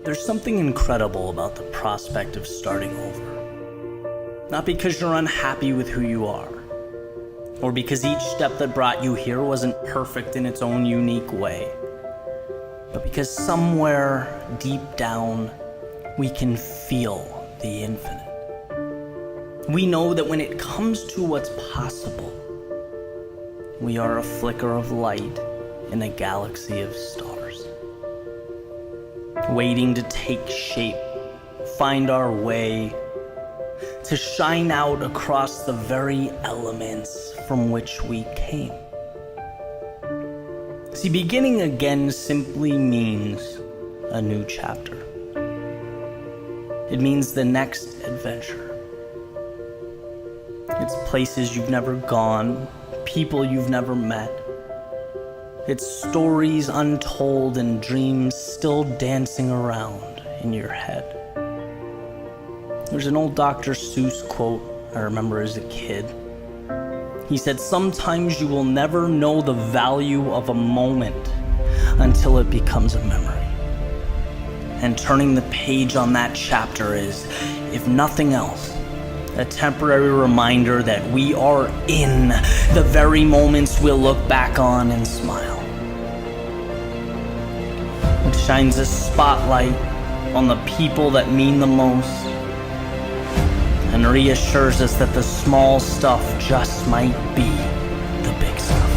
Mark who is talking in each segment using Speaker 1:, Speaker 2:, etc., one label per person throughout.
Speaker 1: There's something incredible about the prospect of starting over. Not because you're unhappy with who you are, or because each step that brought you here wasn't perfect in its own unique way, but because somewhere deep down, we can feel the infinite. We know that when it comes to what's possible, we are a flicker of light in a galaxy of stars, waiting to take shape, find our way, to shine out across the very elements from which we came. See, beginning again simply means a new chapter. It means the next adventure. It's places you've never gone, people you've never met. It's stories untold and dreams still dancing around in your head. There's an old Dr. Seuss quote I remember as a kid. He said, "Sometimes you will never know the value of a moment until it becomes a memory." And turning the page on that chapter is, if nothing else, a temporary reminder that we are in the very moments we'll look back on and smile. It shines a spotlight on the people that mean the most and reassures us that the small stuff just might be the big stuff.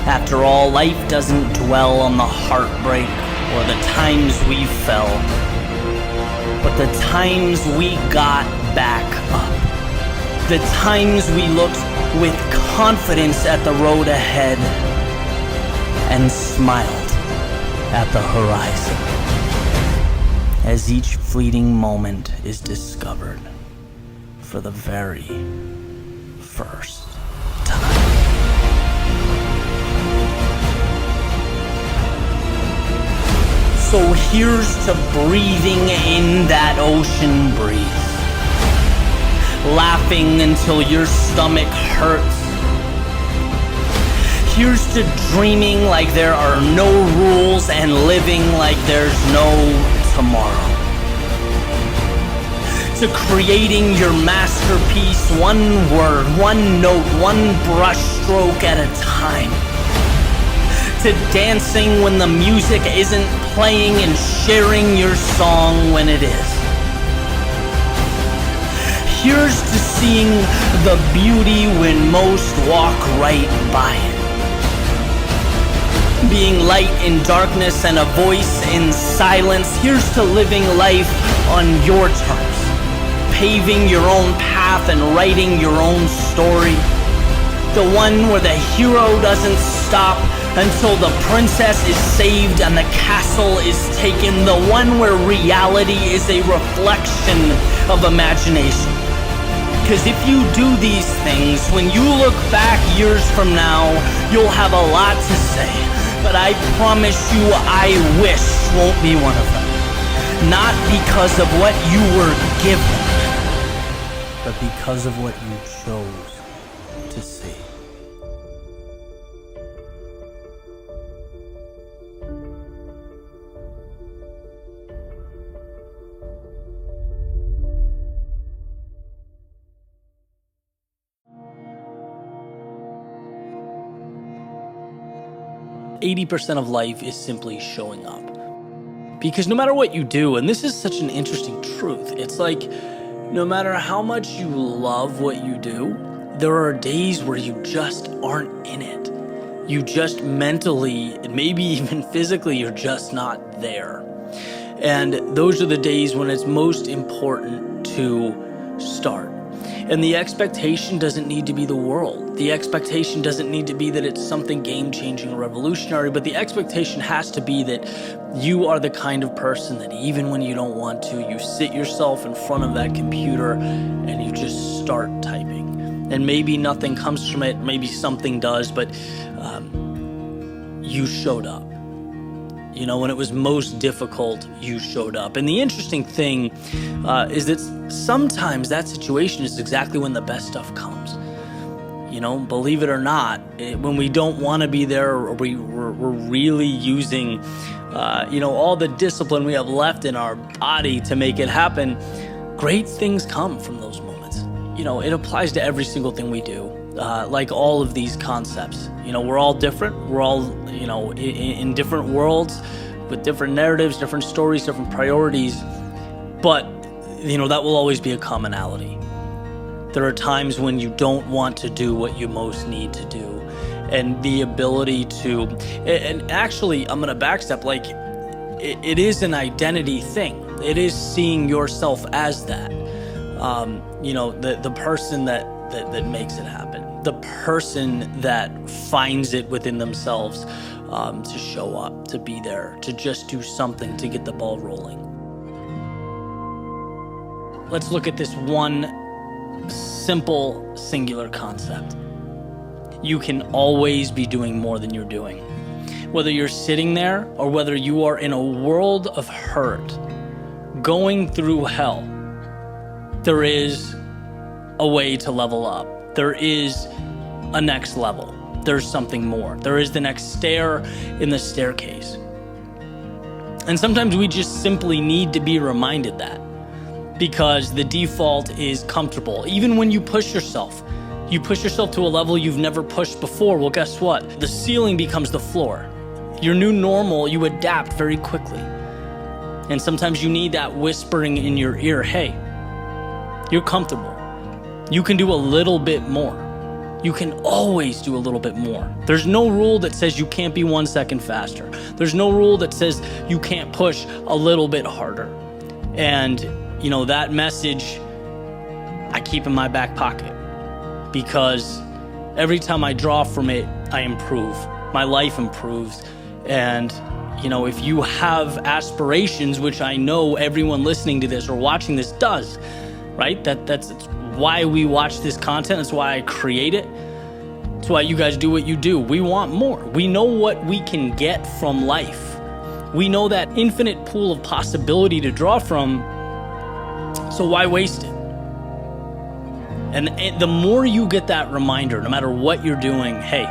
Speaker 1: After all, life doesn't dwell on the heartbreak or the times we fell, but the times we got back up. The times we looked with confidence at the road ahead and smiled at the horizon as each fleeting moment is discovered for the very first time. So here's to breathing in that ocean breeze, laughing until your stomach hurts. Here's to dreaming like there are no rules and living like there's no tomorrow. To creating your masterpiece, one word, one note, one brush stroke at a time. To dancing when the music isn't playing and sharing your song when it is. Here's to seeing the beauty when most walk right by it. Being light in darkness and a voice in silence. Here's to living life on your terms, paving your own path and writing your own story. The one where the hero doesn't stop until the princess is saved and the castle is taken. The one where reality is a reflection of imagination. Because if you do these things, when you look back years from now, you'll have a lot to say. But I promise you, I wish won't be one of them. Not because of what you were given, but because of what you chose to see. "80% of life is simply showing up." Because no matter what you do, and this is such an interesting truth, it's like no matter how much you love what you do, there are days where you just aren't in it. You just mentally, and maybe even physically, you're just not there. And those are the days when it's most important to start. And the expectation doesn't need to be the world. The expectation doesn't need to be that it's something game-changing or revolutionary, but the expectation has to be that you are the kind of person that even when you don't want to, you sit yourself in front of that computer and you just start typing. And maybe nothing comes from it, maybe something does, but you showed up. You know, when it was most difficult, you showed up. And the interesting thing is that sometimes that situation is exactly when the best stuff comes. believe it or not, when we don't want to be there, or we're really using, all the discipline we have left in our body to make it happen, great things come from those moments. It applies to every single thing we do. Like all of these concepts, we're all different. We're all, in different worlds with different narratives, different stories, different priorities. But, that will always be a commonality. There are times when you don't want to do what you most need to do. And the ability to, and actually, I'm going to backstep, like, it is an identity thing. It is seeing yourself as that. The person that makes it happen. The person that finds it within themselves to show up, to be there, to just do something to get the ball rolling. Let's look at this one simple, singular concept. You can always be doing more than you're doing. Whether you're sitting there or whether you are in a world of hurt, going through hell, there is a way to level up. There is a next level. There's something more. There is the next stair in the staircase. And sometimes we just simply need to be reminded that, because the default is comfortable. Even when you push yourself to a level you've never pushed before. Well, guess what? The ceiling becomes the floor. Your new normal, you adapt very quickly. And sometimes you need that whispering in your ear, hey, you're comfortable. You can do a little bit more. You can always do a little bit more. There's no rule that says you can't be 1 second faster. There's no rule that says you can't push a little bit harder. And, that message I keep in my back pocket, because every time I draw from it, I improve. My life improves. And, if you have aspirations, which I know everyone listening to this or watching this does, right? That's why we watch this content. That's why I create it. That's why you guys do what you do. We want more. We know what we can get from life. We know that infinite pool of possibility to draw from. So why waste it? And the more you get that reminder, no matter what you're doing, hey,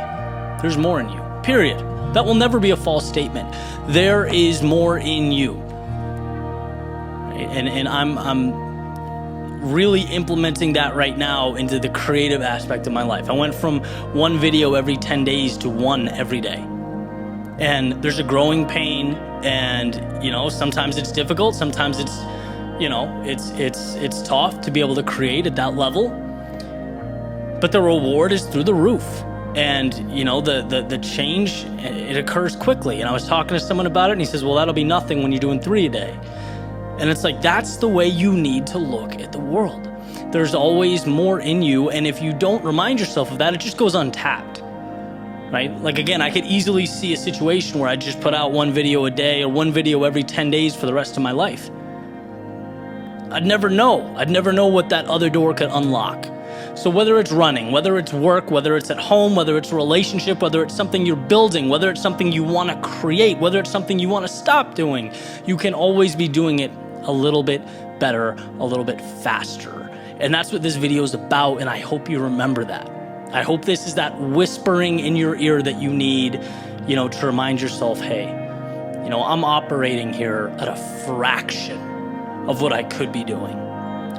Speaker 1: there's more in you, period. That will never be a false statement. There is more in you. Right? And I'm really implementing that right now into the creative aspect of my life. I went from one video every 10 days to one every day. And there's a growing pain, and sometimes it's difficult, sometimes it's it's tough to be able to create at that level. But the reward is through the roof. And the change, it occurs quickly. And I was talking to someone about it, and he says, well, that'll be nothing when you're doing 3 a day. And it's like, that's the way you need to look at the world. There's always more in you. And if you don't remind yourself of that, it just goes untapped, right? Like, again, I could easily see a situation where I just put out 1 video a day or 1 video every 10 days for the rest of my life. I'd never know. I'd never know what that other door could unlock. So whether it's running, whether it's work, whether it's at home, whether it's a relationship, whether it's something you're building, whether it's something you want to create, whether it's something you want to stop doing, you can always be doing it a little bit better, a little bit faster. And that's what this video is about, and I hope you remember that. I hope this is that whispering in your ear that you need, to remind yourself, hey, I'm operating here at a fraction of what I could be doing.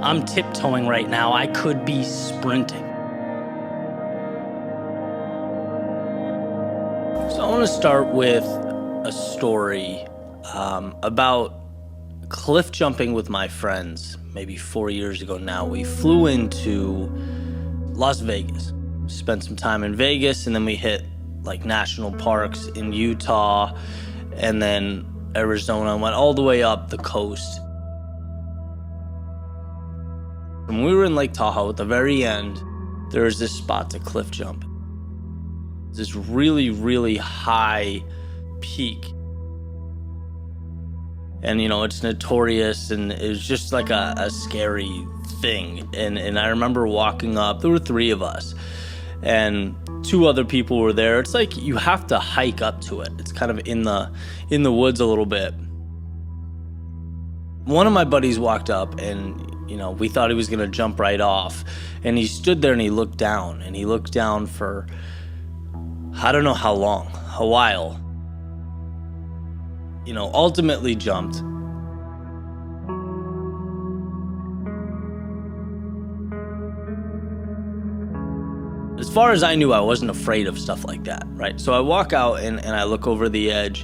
Speaker 1: I'm tiptoeing right now. I could be sprinting. So I want to start with a story about cliff jumping with my friends. Maybe 4 years ago now, we flew into Las Vegas, spent some time in Vegas, and then we hit like national parks in Utah and then Arizona, and went all the way up the coast. When we were in Lake Tahoe, at the very end, there was this spot to cliff jump. This really, really high peak. And, it's notorious, and it was just like a scary thing. And I remember walking up, there were 3 of us, and 2 other people were there. It's like you have to hike up to it. It's kind of in the woods a little bit. One of my buddies walked up, and, we thought he was going to jump right off. And he stood there and he looked down. And he looked down for, I don't know how long, a while. Ultimately jumped. As far as I knew, I wasn't afraid of stuff like that, right? So I walk out and I look over the edge,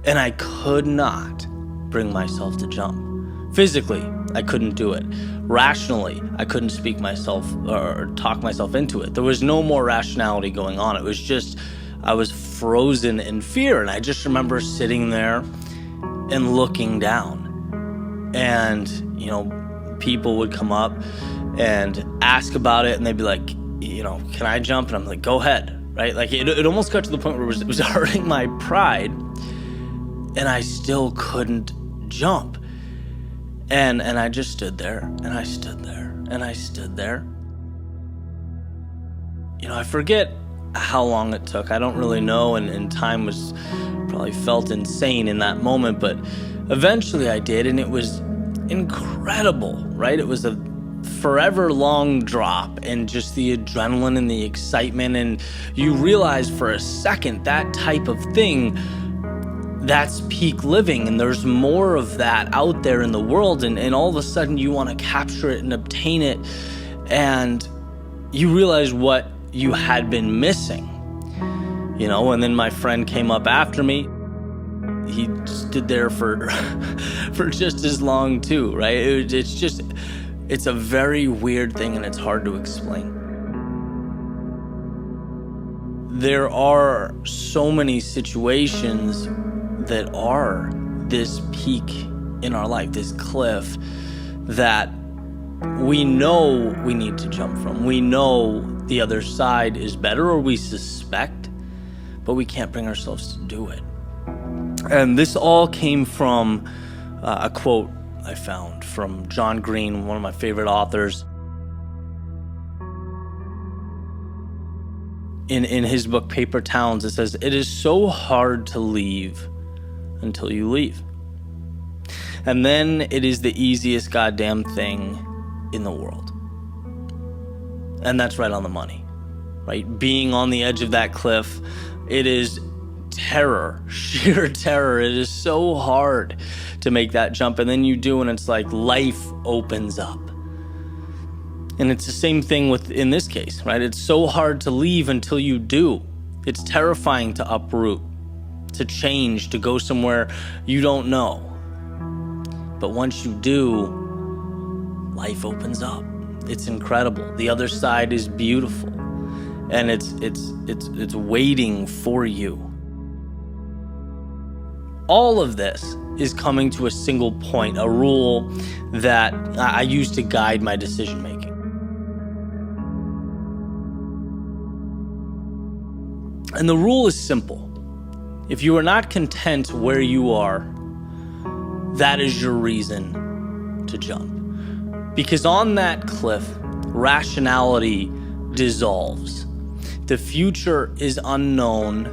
Speaker 1: and I could not bring myself to jump. Physically, I couldn't do it. Rationally, I couldn't speak myself or talk myself into it. There was no more rationality going on. It was just, I was frozen in fear. And I just remember sitting there and looking down. And, people would come up and ask about it, and they'd be like, can I jump? And I'm like, go ahead, right? Like it almost got to the point where it was hurting my pride, and I still couldn't jump. And I just stood there, and I stood there, and I stood there. I forget how long it took. I don't really know, and time was probably felt insane in that moment, but eventually I did, and it was incredible, right? It was a forever long drop, and just the adrenaline and the excitement, and you realize for a second that type of thing, that's peak living, and there's more of that out there in the world, and all of a sudden you want to capture it and obtain it, and you realize what you had been missing, and then my friend came up after me. He stood there for just as long too, right? It's a very weird thing, and it's hard to explain. There are so many situations that are this peak in our life, this cliff that we know we need to jump from. We know the other side is better, or we suspect, but we can't bring ourselves to do it. And this all came from a quote I found from John Green, one of my favorite authors. In his book, Paper Towns, it says, "It is so hard to leave until you leave. And then it is the easiest goddamn thing in the world." And that's right on the money, right? Being on the edge of that cliff, it is terror, sheer terror. It is so hard to make that jump, and then you do, and it's like life opens up. And it's the same thing in this case, right? It's so hard to leave until you do. It's terrifying to uproot, to change, to go somewhere you don't know. But once you do, life opens up. It's incredible. The other side is beautiful, and it's waiting for you. All of this is coming to a single point, a rule that I use to guide my decision making. And the rule is simple. If you are not content where you are, that is your reason to jump. Because on that cliff, rationality dissolves. The future is unknown,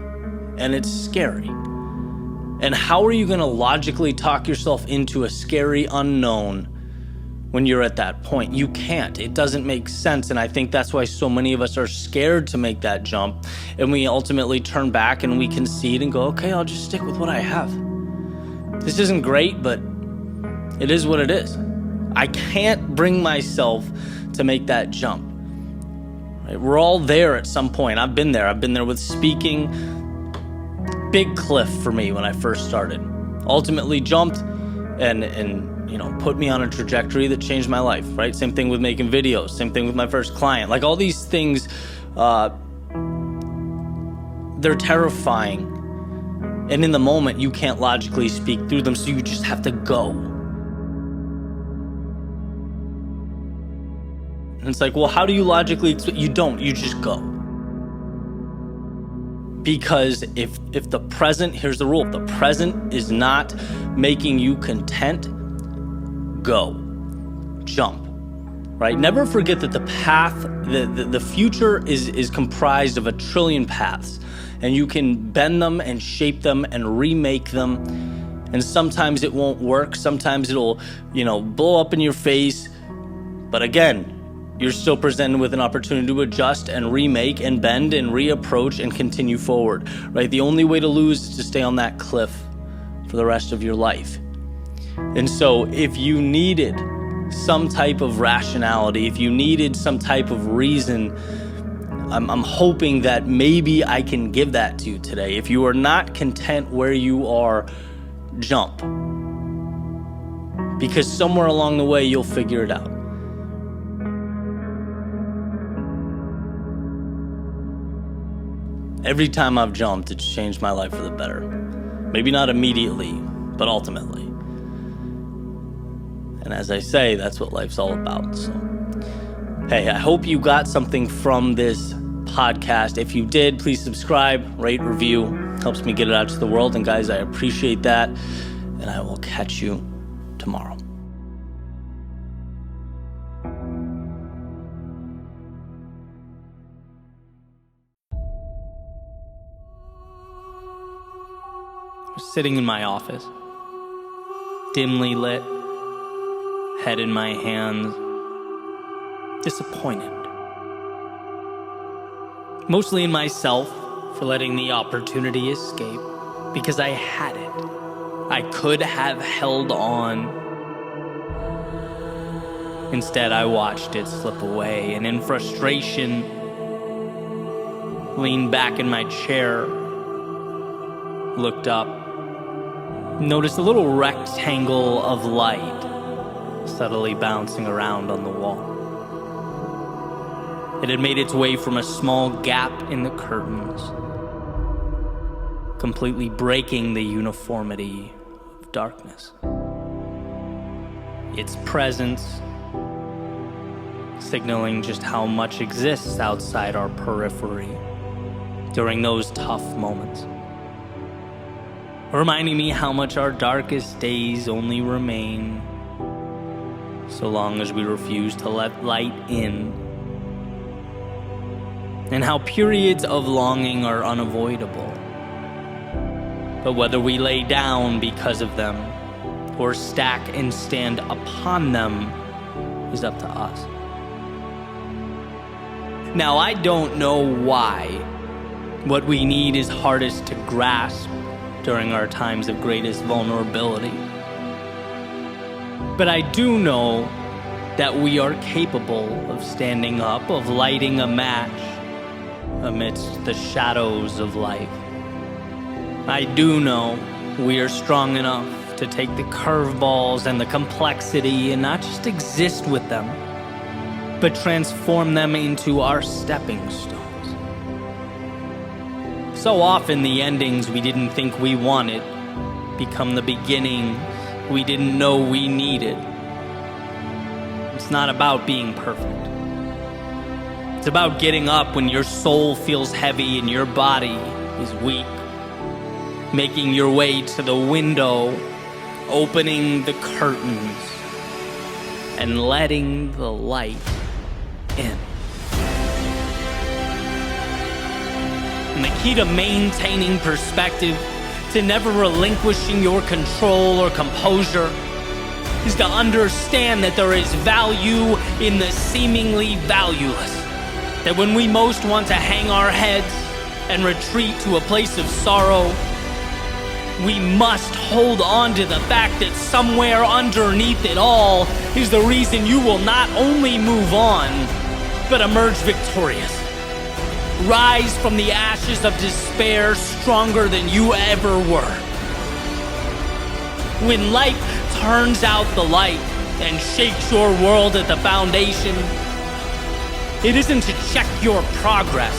Speaker 1: and it's scary. And how are you going to logically talk yourself into a scary unknown when you're at that point? You can't. It doesn't make sense. And I think that's why so many of us are scared to make that jump. And we ultimately turn back and we concede and go, okay, I'll just stick with what I have. This isn't great, but it is what it is. I can't bring myself to make that jump. Right? We're all there at some point. I've been there. I've been there with speaking. Big cliff for me when I first started. Ultimately jumped and put me on a trajectory that changed my life, right? Same thing with making videos, same thing with my first client. Like all these things, they're terrifying. And in the moment, you can't logically speak through them, so you just have to go. And it's like, well, how do you logically explain? You don't, you just go. Because if the present, here's the rule, if the present is not making you content, go, jump, right? Never forget that the path, the future is comprised of 1 trillion paths, and you can bend them and shape them and remake them. And sometimes it won't work. Sometimes it'll, blow up in your face. But again, you're still presented with an opportunity to adjust and remake and bend and reapproach and continue forward, right? The only way to lose is to stay on that cliff for the rest of your life. And so if you needed some type of rationality, if you needed some type of reason, I'm hoping that maybe I can give that to you today. If you are not content where you are, jump. Because somewhere along the way, you'll figure it out. Every time I've jumped, it's changed my life for the better. Maybe not immediately, but ultimately. And as I say, that's what life's all about. So, hey, I hope you got something from this podcast. If you did, please subscribe, rate, review. Helps me get it out to the world. And guys, I appreciate that. And I will catch you tomorrow. I was sitting in my office, dimly lit, head in my hands, disappointed. Mostly in myself for letting the opportunity escape, because I had it. I could have held on. Instead, I watched it slip away, and in frustration, leaned back in my chair, looked up, noticed a little rectangle of light subtly bouncing around on the wall. It had made its way from a small gap in the curtains, completely breaking the uniformity of darkness. Its presence signaling just how much exists outside our periphery during those tough moments. Reminding me how much our darkest days only remain so long as we refuse to let light in, and how periods of longing are unavoidable. But whether we lay down because of them or stack and stand upon them is up to us. Now, I don't know why what we need is hardest to grasp during our times of greatest vulnerability. But I do know that we are capable of standing up, of lighting a match amidst the shadows of life. I do know we are strong enough to take the curveballs and the complexity and not just exist with them, but transform them into our stepping stones. So often the endings we didn't think we wanted become the beginnings we didn't know we needed. It's not about being perfect. It's about getting up when your soul feels heavy and your body is weak. Making your way to the window, opening the curtains, and letting the light in. And the key to maintaining perspective, to never relinquishing your control or composure, is to understand that there is value in the seemingly valueless. That when we most want to hang our heads and retreat to a place of sorrow, we must hold on to the fact that somewhere underneath it all is the reason you will not only move on, but emerge victorious. Rise from the ashes of despair stronger than you ever were. When life turns out the light and shakes your world at the foundation, it isn't to check your progress,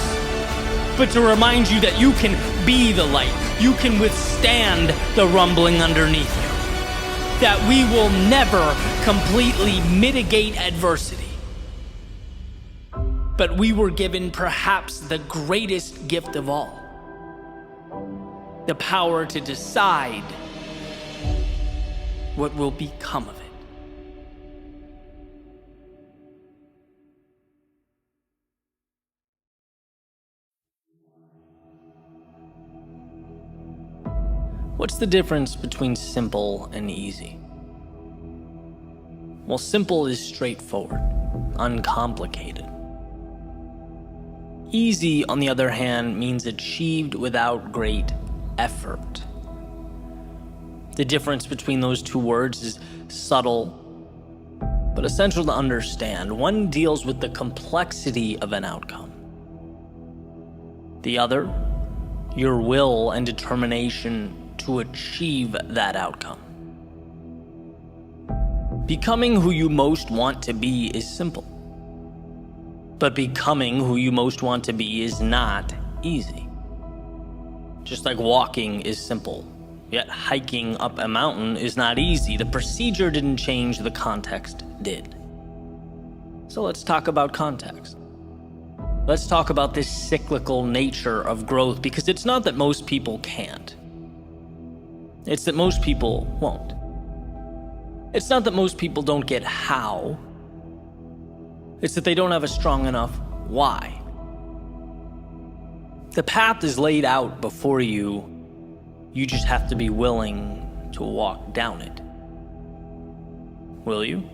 Speaker 1: but to remind you that you can be the light. You can withstand the rumbling underneath you. That we will never completely mitigate adversity. But we were given perhaps the greatest gift of all. The power to decide what will become of it. What's the difference between simple and easy? Well, simple is straightforward. uncomplicated. Easy, on the other hand, means achieved without great effort. The difference between those two words is subtle, but essential to understand. One deals with the complexity of an outcome. The other, your will and determination to achieve that outcome. Becoming who you most want to be is simple. But becoming who you most want to be is not easy. Just like walking is simple, yet hiking up a mountain is not easy. The procedure didn't change, the context did. So let's talk about context. Let's talk about this cyclical nature of growth, because it's not that most people can't. It's that most people won't. It's not that most people don't get how. It's that they don't have a strong enough why. The path is laid out before you. You just have to be willing to walk down it. Will you?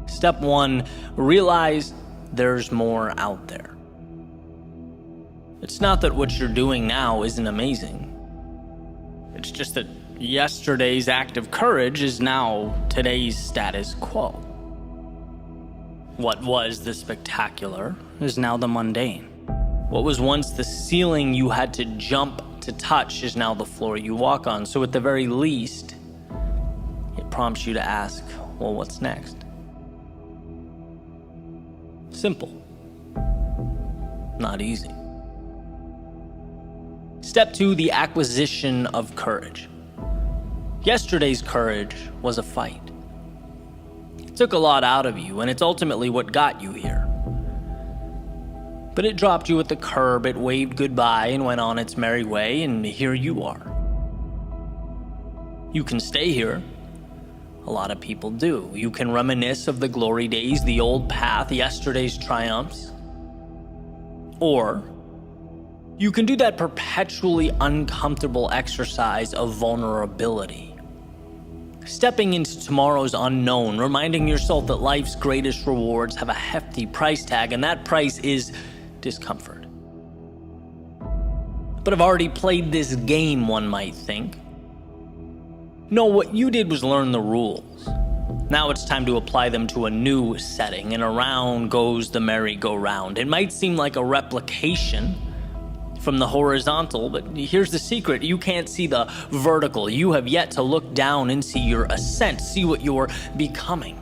Speaker 1: Step 1, realize there's more out there. It's not that what you're doing now isn't amazing. It's just that yesterday's act of courage is now today's status quo. What was the spectacular is now the mundane. What was once the ceiling you had to jump to touch is now the floor you walk on. So at the very least, it prompts you to ask, well, what's next? Simple. Not easy. Step 2, the acquisition of courage. Yesterday's courage was a fight. It took a lot out of you, and it's ultimately what got you here. But it dropped you at the curb, it waved goodbye and went on its merry way, and here you are. You can stay here. A lot of people do. You can reminisce of the glory days, the old path, yesterday's triumphs. Or you can do that perpetually uncomfortable exercise of vulnerability. Stepping into tomorrow's unknown, reminding yourself that life's greatest rewards have a hefty price tag, and that price is discomfort. But I've already played this game, one might think. No, what you did was learn the rules. Now it's time to apply them to a new setting, and around goes the merry-go-round. It might seem like a replication from the horizontal, but here's the secret. You can't see the vertical. You have yet to look down and see your ascent, see what you're becoming.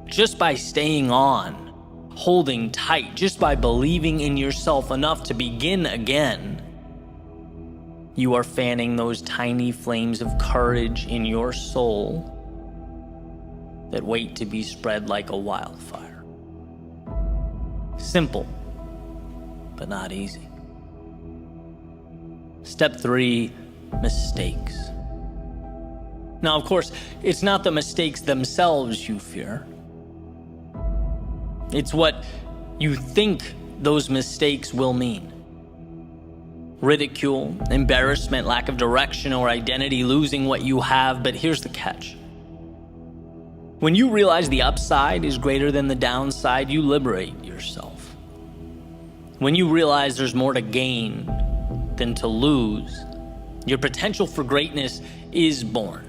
Speaker 1: Just by staying on, holding tight, just by believing in yourself enough to begin again, you are fanning those tiny flames of courage in your soul that wait to be spread like a wildfire. Simple, but not easy. Step 3, mistakes. Now, of course, it's not the mistakes themselves you fear. It's what you think those mistakes will mean. Ridicule, embarrassment, lack of direction or identity, losing what you have. But here's the catch. When you realize the upside is greater than the downside, you liberate yourself. When you realize there's more to gain than to lose, your potential for greatness is born.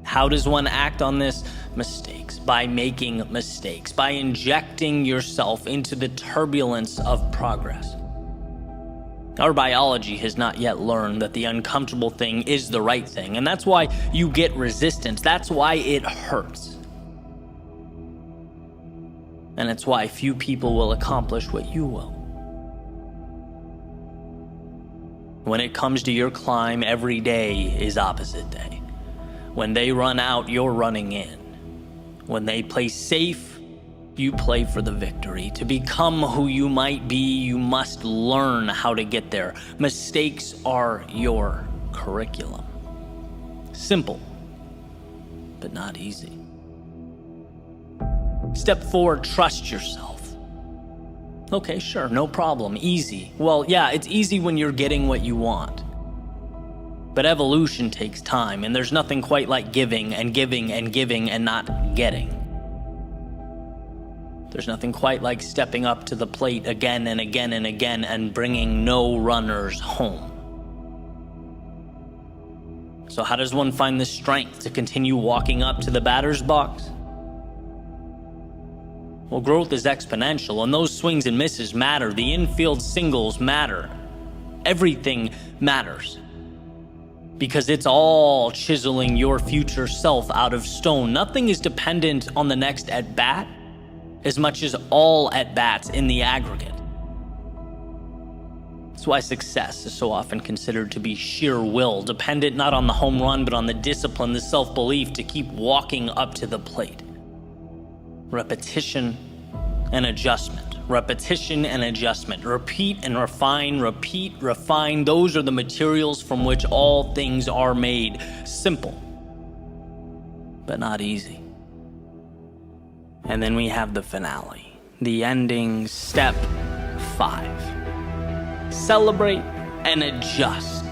Speaker 1: How does one act on this? Mistakes. By making mistakes. By injecting yourself into the turbulence of progress. Our biology has not yet learned that the uncomfortable thing is the right thing, and that's why you get resistance. That's why it hurts. And it's why few people will accomplish what you will. When it comes to your climb, every day is opposite day. When they run out, you're running in. When they play safe, you play for the victory. To become who you might be, you must learn how to get there. Mistakes are your curriculum. Simple, but not easy. Step 4, trust yourself. Okay, sure, no problem, easy. Well, yeah, it's easy when you're getting what you want. But evolution takes time, and there's nothing quite like giving and giving and giving and not getting. There's nothing quite like stepping up to the plate again and again and again and bringing no runners home. So how does one find the strength to continue walking up to the batter's box? Well, growth is exponential, and those swings and misses matter. The infield singles matter. Everything matters. Because it's all chiseling your future self out of stone. Nothing is dependent on the next at-bat as much as all at-bats in the aggregate. That's why success is so often considered to be sheer will, dependent not on the home run, but on the discipline, the self-belief to keep walking up to the plate. Repetition and adjustment. Repetition and adjustment. Repeat and refine, repeat, refine. Those are the materials from which all things are made. Simple, but not easy. And then we have the finale, the ending, step 5. Celebrate and adjust.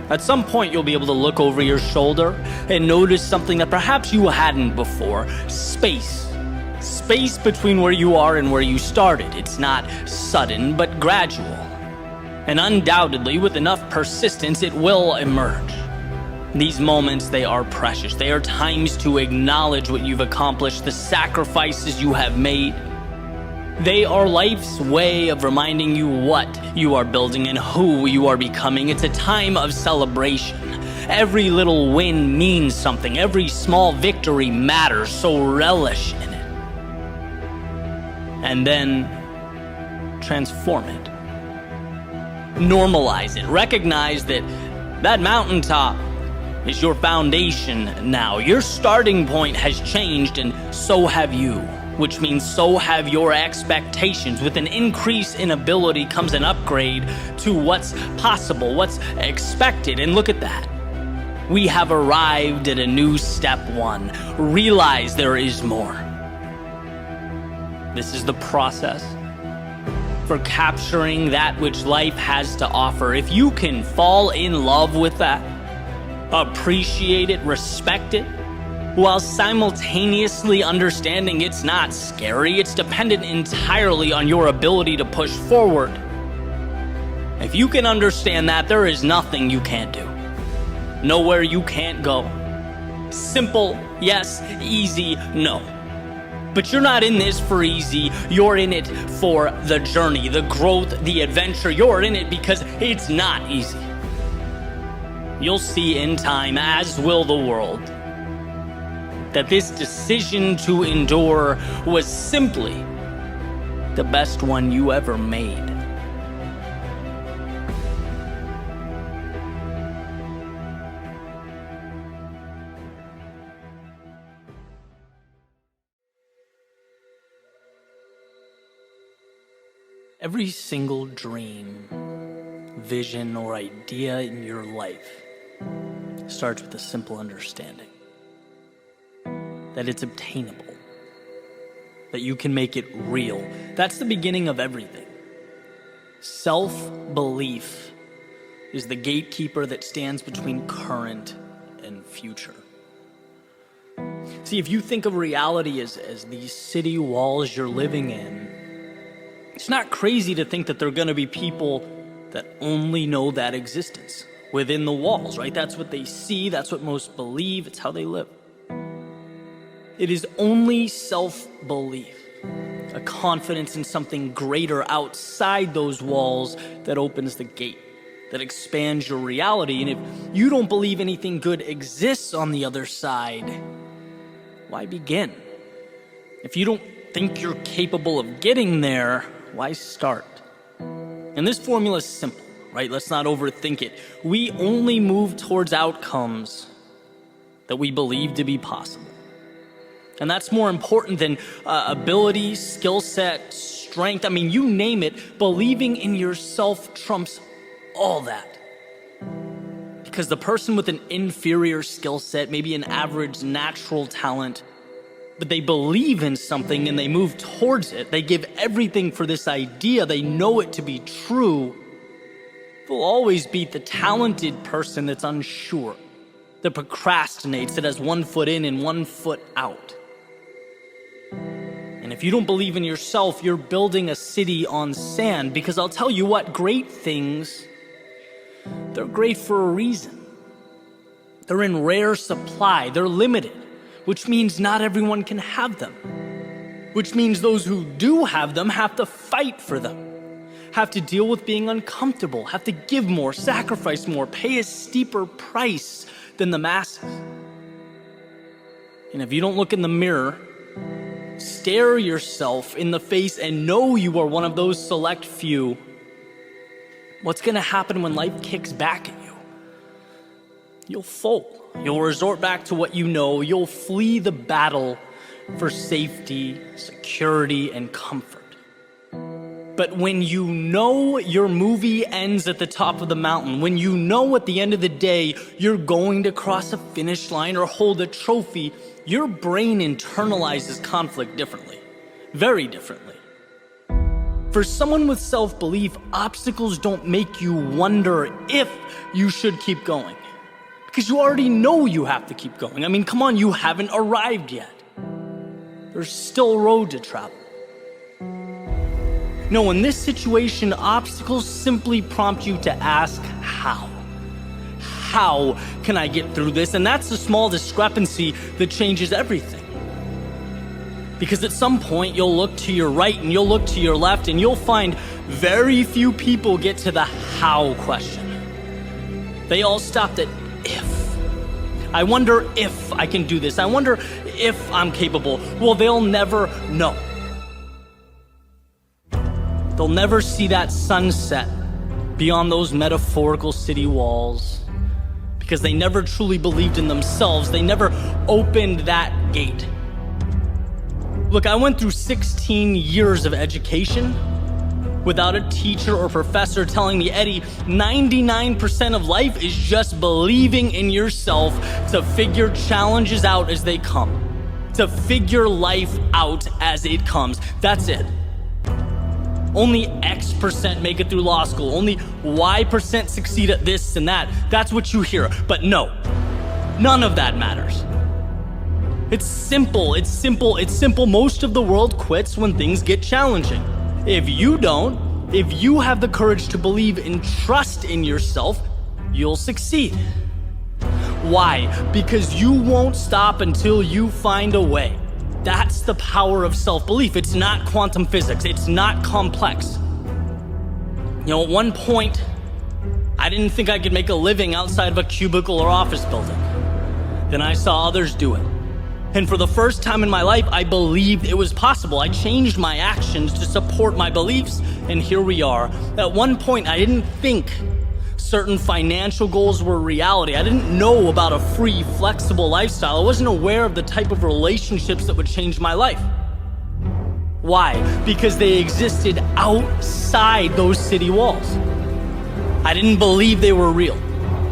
Speaker 1: At some point, you'll be able to look over your shoulder and notice something that perhaps you hadn't before. Space. Space between where you are and where you started. It's not sudden, but gradual. And undoubtedly, with enough persistence, it will emerge. These moments, they are precious. They are times to acknowledge what you've accomplished, the sacrifices you have made. They are life's way of reminding you what you are building and who you are becoming. It's a time of celebration. Every little win means something. Every small victory matters, so relish in it. And then transform it. Normalize it. Recognize that that mountaintop is your foundation now. Your starting point has changed, and so have you, which means so have your expectations. With an increase in ability comes an upgrade to what's possible, what's expected. And look at that. We have arrived at a new step 1. Realize there is more. This is the process for capturing that which life has to offer. If you can fall in love with that, appreciate it, respect it, while simultaneously understanding it's not scary, it's dependent entirely on your ability to push forward. If you can understand that, there is nothing you can't do. Nowhere you can't go. Simple, yes. Easy, no. But you're not in this for easy. You're in it for the journey, the growth, the adventure. You're in it because it's not easy. You'll see in time, as will the world, that this decision to endure was simply the best one you ever made. Every single dream, vision, or idea in your life starts with a simple understanding that it's obtainable, that you can make it real. That's the beginning of everything. Self-belief is the gatekeeper that stands between current and future. See, if you think of reality as these city walls you're living in, it's not crazy to think that there are going to be people that only know that existence within the walls, right? That's what they see. That's what most believe. It's how they live. It is only self-belief, a confidence in something greater outside those walls, that opens the gate, that expands your reality. And if you don't believe anything good exists on the other side, why begin? If you don't think you're capable of getting there, why start? And this formula is simple, right? Let's not overthink it. We only move towards outcomes that we believe to be possible. And that's more important than ability, skill set, strength. I mean, you name it. Believing in yourself trumps all that. Because the person with an inferior skill set, maybe an average natural talent, but they believe in something and they move towards it. They give everything for this idea. They know it to be true. You'll always beat the talented person that's unsure, that procrastinates, that has one foot in and one foot out. And if you don't believe in yourself, you're building a city on sand, because I'll tell you what, great things, they're great for a reason. They're in rare supply, they're limited, which means not everyone can have them. Which means those who do have them have to fight for them, have to deal with being uncomfortable, have to give more, sacrifice more, pay a steeper price than the masses. And if you don't look in the mirror, stare yourself in the face and know you are one of those select few, what's going to happen when life kicks back at you? You'll fold. You'll resort back to what you know. You'll flee the battle for safety, security, and comfort. But when you know your movie ends at the top of the mountain, when you know at the end of the day you're going to cross a finish line or hold a trophy, your brain internalizes conflict differently, very differently. For someone with self-belief, obstacles don't make you wonder if you should keep going, because you already know you have to keep going. I mean, come on, you haven't arrived yet. There's still a road to travel. No, in this situation, obstacles simply prompt you to ask how. How can I get through this? And that's the small discrepancy that changes everything. Because at some point, you'll look to your right and you'll look to your left and you'll find very few people get to the how question. They all stopped at if. I wonder if I can do this. I wonder if I'm capable. Well, they'll never know. They'll never see that sunset beyond those metaphorical city walls, because they never truly believed in themselves. They never opened that gate. Look, I went through 16 years of education without a teacher or professor telling me, Eddie, 99% of life is just believing in yourself to figure challenges out as they come, to figure life out as it comes. That's it. Only X% make it through law school. Only Y% succeed at this and that. That's what you hear. But no, none of that matters. It's simple. It's simple. It's simple. Most of the world quits when things get challenging. If you don't, if you have the courage to believe and trust in yourself, you'll succeed. Why? Because you won't stop until you find a way. That's the power of self-belief. It's not quantum physics. It's not complex. You know, at one point, I didn't think I could make a living outside of a cubicle or office building. Then I saw others do it. And for the first time in my life, I believed it was possible. I changed my actions to support my beliefs, and here we are. At one point, I didn't think certain financial goals were reality. I didn't know about a free, flexible lifestyle. I wasn't aware of the type of relationships that would change my life. Why? Because they existed outside those city walls. I didn't believe they were real.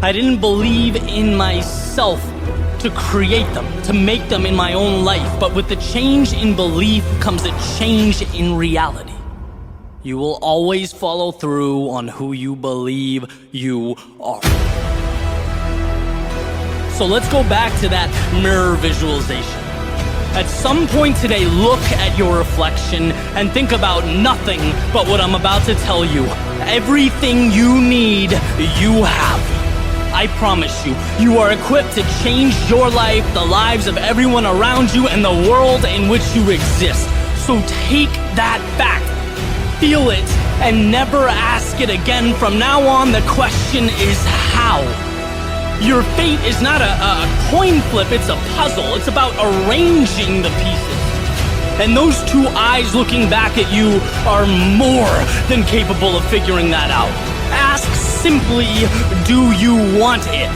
Speaker 1: I didn't believe in myself to create them, to make them in my own life. But with the change in belief comes a change in reality. You will always follow through on who you believe you are. So let's go back to that mirror visualization. At some point today, look at your reflection and think about nothing but what I'm about to tell you. Everything you need, you have. I promise you, you are equipped to change your life, the lives of everyone around you, and the world in which you exist. So take that fact. Feel it and never ask it again. From now on, the question is how. Your fate is not a coin flip, it's a puzzle. It's about arranging the pieces. And those two eyes looking back at you are more than capable of figuring that out. Ask simply, do you want it?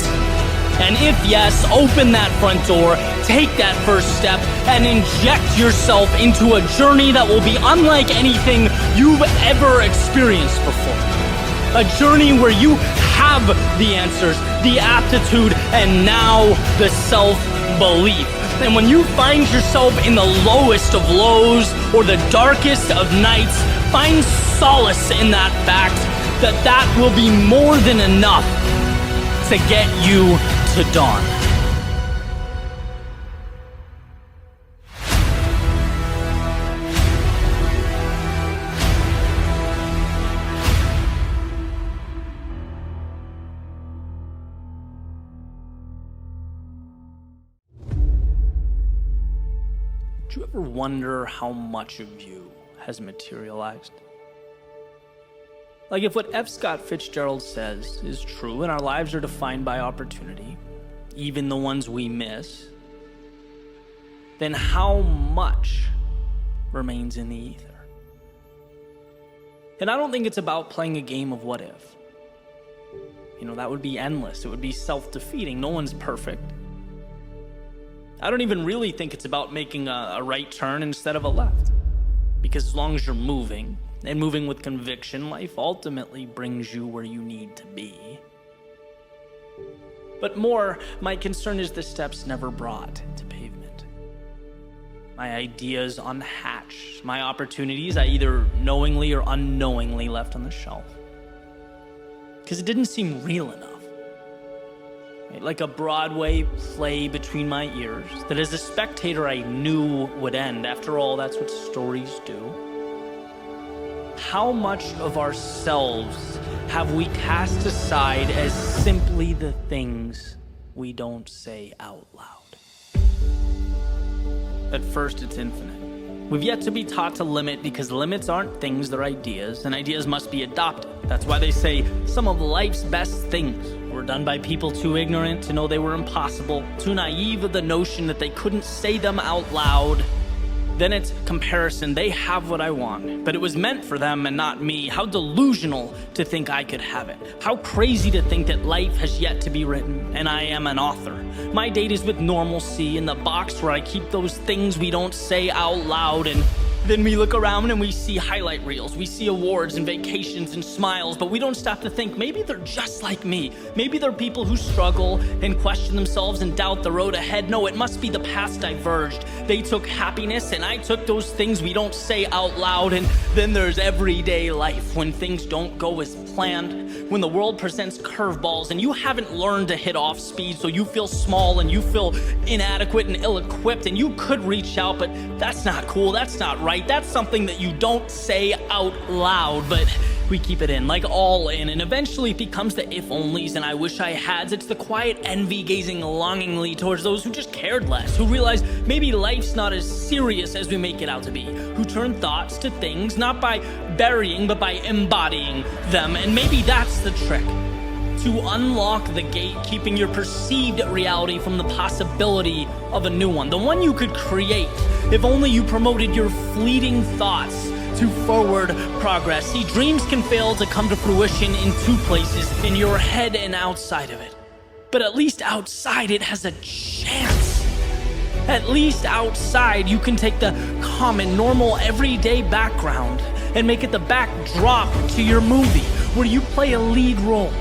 Speaker 1: And if yes, open that front door, take that first step, and inject yourself into a journey that will be unlike anything you've ever experienced before. A journey where you have the answers, the aptitude, and now the self-belief. And when you find yourself in the lowest of lows or the darkest of nights, find solace in that fact. that will be more than enough to get you to dawn. Do you ever wonder how much of you has materialized? Like, if what F. Scott Fitzgerald says is true and our lives are defined by opportunity, even the ones we miss, then how much remains in the ether? And I don't think it's about playing a game of what if. That would be endless. It would be self-defeating. No one's perfect. I don't even really think it's about making a right turn instead of a left. Because as long as you're moving, and moving with conviction, life ultimately brings you where you need to be. But more, my concern is the steps never brought to pavement. My ideas unhatched, my opportunities I either knowingly or unknowingly left on the shelf. Because it didn't seem real enough. Like a Broadway play between my ears that as a spectator I knew would end. After all, that's what stories do. How much of ourselves have we cast aside as simply the things we don't say out loud? At first, it's infinite. We've yet to be taught to limit because limits aren't things, they're ideas, and ideas must be adopted. That's why they say some of life's best things were done by people too ignorant to know they were impossible, too naive of the notion that they couldn't say them out loud. Then it's comparison. They have what I want, but it was meant for them and not me. How delusional to think I could have it. How crazy to think that life has yet to be written, and I am an author. My date is with normalcy in the box where I keep those things we don't say out loud, and then we look around and we see highlight reels, we see awards and vacations and smiles, but we don't stop to think maybe they're just like me. Maybe they're people who struggle and question themselves and doubt the road ahead. No, it must be the paths diverged. They took happiness and I took those things we don't say out loud. And then there's everyday life when things don't go as planned, when the world presents curveballs and you haven't learned to hit off speed, so you feel small and you feel inadequate and ill-equipped, and you could reach out, but that's not cool, that's not right. That's something that you don't say out loud, but we keep it in, like all in, and eventually it becomes the if-onlys and I wish I hads. It's the quiet envy gazing longingly towards those who just cared less, who realize maybe life's not as serious as we make it out to be, who turn thoughts to things not by burying but by embodying them. And maybe that's the trick, to unlock the gate, keeping your perceived reality from the possibility of a new one, the one you could create if only you promoted your fleeting thoughts to forward progress. See, dreams can fail to come to fruition in two places, in your head and outside of it. But at least outside it has a chance. At least outside you can take the common, normal, everyday background and make it the backdrop to your movie, where you play a lead role.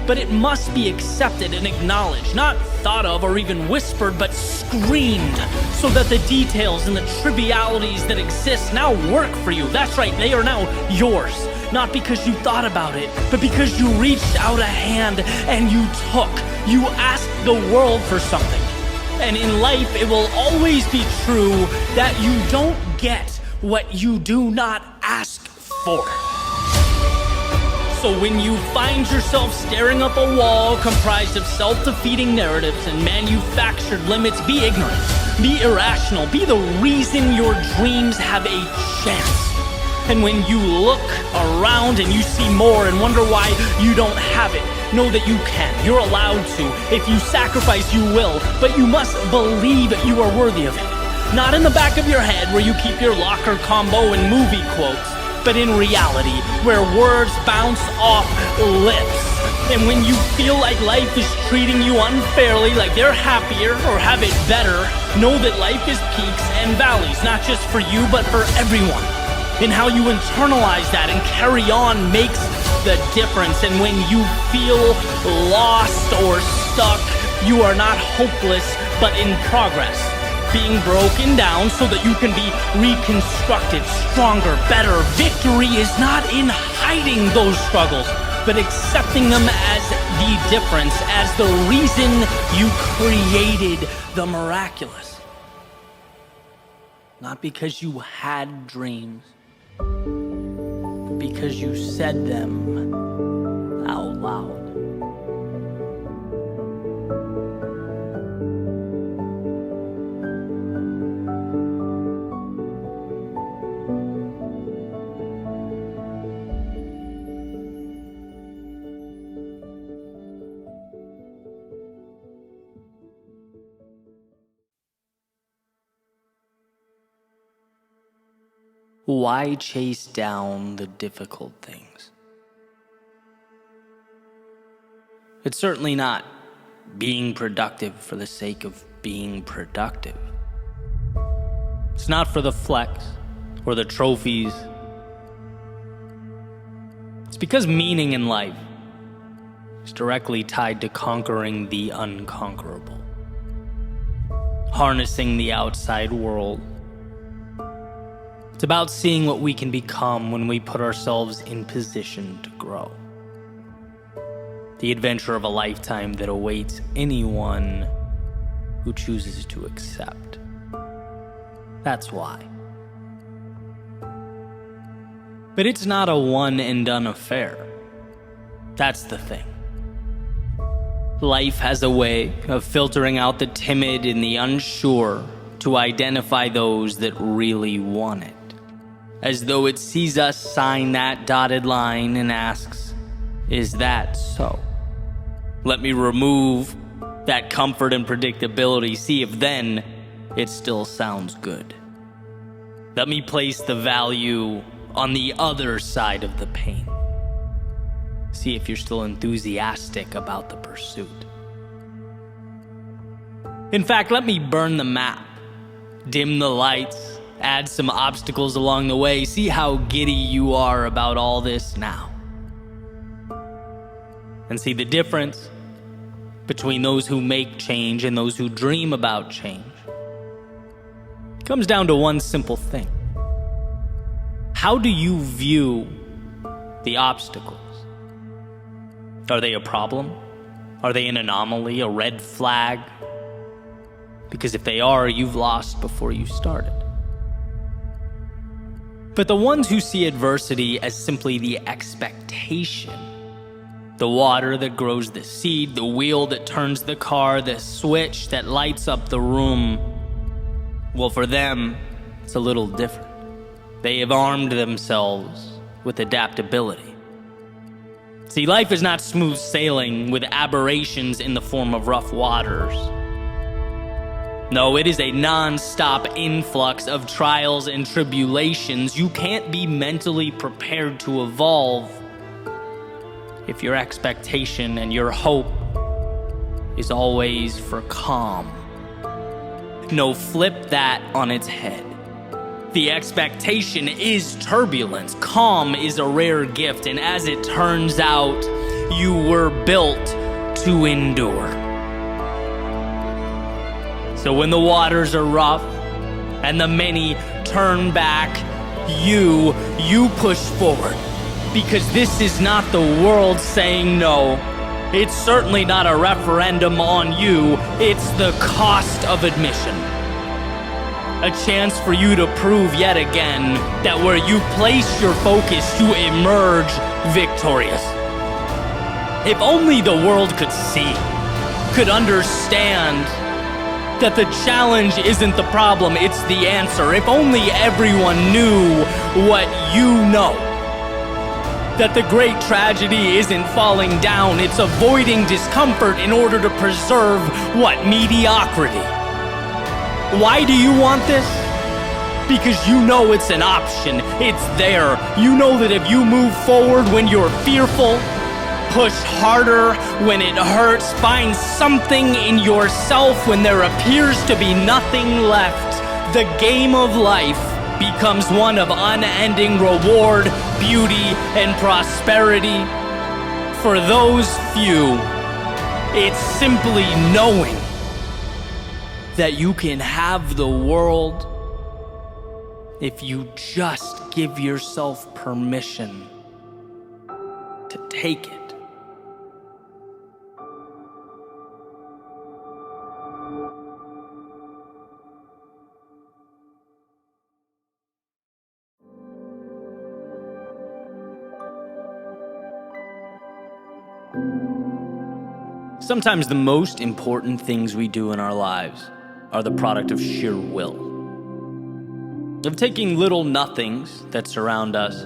Speaker 1: But it must be accepted and acknowledged, not thought of or even whispered, but screamed, so that the details and the trivialities that exist now work for you. That's right, they are now yours. Not because you thought about it, but because you reached out a hand and you took. You asked the world for something. And in life, it will always be true that you don't get what you do not ask for. So when you find yourself staring up a wall comprised of self-defeating narratives and manufactured limits, be ignorant, be irrational, be the reason your dreams have a chance. And when you look around and you see more and wonder why you don't have it, know that you can. You're allowed to. If you sacrifice, you will. But you must believe you are worthy of it. Not in the back of your head where you keep your locker combo and movie quotes, but in reality, where words bounce off lips. And when you feel like life is treating you unfairly, like they're happier or have it better, know that life is peaks and valleys, not just for you, but for everyone. And how you internalize that and carry on makes the difference. And when you feel lost or stuck, you are not hopeless, but in progress. being broken down so that you can be reconstructed, stronger, better. Victory is not in hiding those struggles, but accepting them as the difference, as the reason you created the miraculous. Not because you had dreams, but because you said them out loud. Why chase down the difficult things? It's certainly not being productive for the sake of being productive. It's not for the flex or the trophies. It's because meaning in life is directly tied to conquering the unconquerable, harnessing the outside world. It's about seeing what we can become when we put ourselves in position to grow. The adventure of a lifetime that awaits anyone who chooses to accept. That's why. But it's not a one and done affair. That's the thing. Life has a way of filtering out the timid and the unsure to identify those that really want it. As though it sees us sign that dotted line and asks, is that so? Let me remove that comfort and predictability, see if then it still sounds good. Let me place the value on the other side of the pain. See if you're still enthusiastic about the pursuit. In fact, let me burn the map, dim the lights, add some obstacles along the way. See how giddy you are about all this now. And see the difference between those who make change and those who dream about change. It comes down to one simple thing. How do you view the obstacles? Are they a problem? Are they an anomaly, a red flag? Because if they are, you've lost before you started. But the ones who see adversity as simply the expectation, the water that grows the seed, the wheel that turns the car, the switch that lights up the room, well, for them, it's a little different. They have armed themselves with adaptability. See, life is not smooth sailing with aberrations in the form of rough waters. No, it is a non-stop influx of trials and tribulations. You can't be mentally prepared to evolve if your expectation and your hope is always for calm. No, flip that on its head. The expectation is turbulence. Calm is a rare gift, and as it turns out, you were built to endure. So when the waters are rough and the many turn back, you push forward. Because this is not the world saying no. It's certainly not a referendum on you. It's the cost of admission. A chance for you to prove yet again that where you place your focus, you emerge victorious. If only the world could see, could understand that the challenge isn't the problem, it's the answer. If only everyone knew what you know. That the great tragedy isn't falling down, it's avoiding discomfort in order to preserve what? Mediocrity. Why do you want this? Because you know it's an option, it's there. You know that if you move forward when you're fearful, push harder when it hurts, find something in yourself when there appears to be nothing left, the game of life becomes one of unending reward, beauty, and prosperity. For those few, it's simply knowing. that you can have the world if you just give yourself permission to take it. Sometimes the most important things we do in our lives are the product of sheer will, of taking little nothings that surround us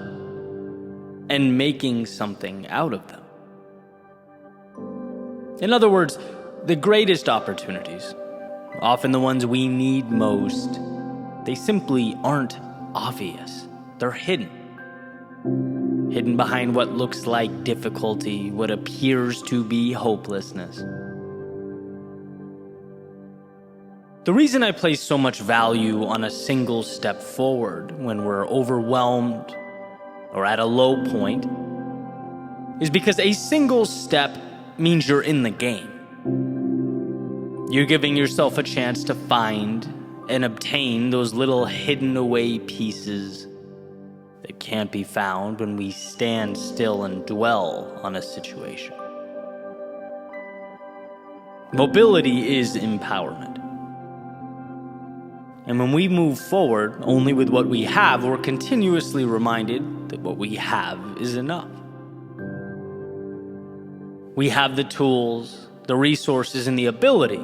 Speaker 1: and making something out of them. In other words, the greatest opportunities, often the ones we need most, they simply aren't obvious. They're hidden. Hidden behind what looks like difficulty, what appears to be hopelessness. The reason I place so much value on a single step forward when we're overwhelmed or at a low point is because a single step means you're in the game. You're giving yourself a chance to find and obtain those little hidden away pieces that can't be found when we stand still and dwell on a situation. Mobility is empowerment. And when we move forward only with what we have, we're continuously reminded that what we have is enough. We have the tools, the resources, and the ability.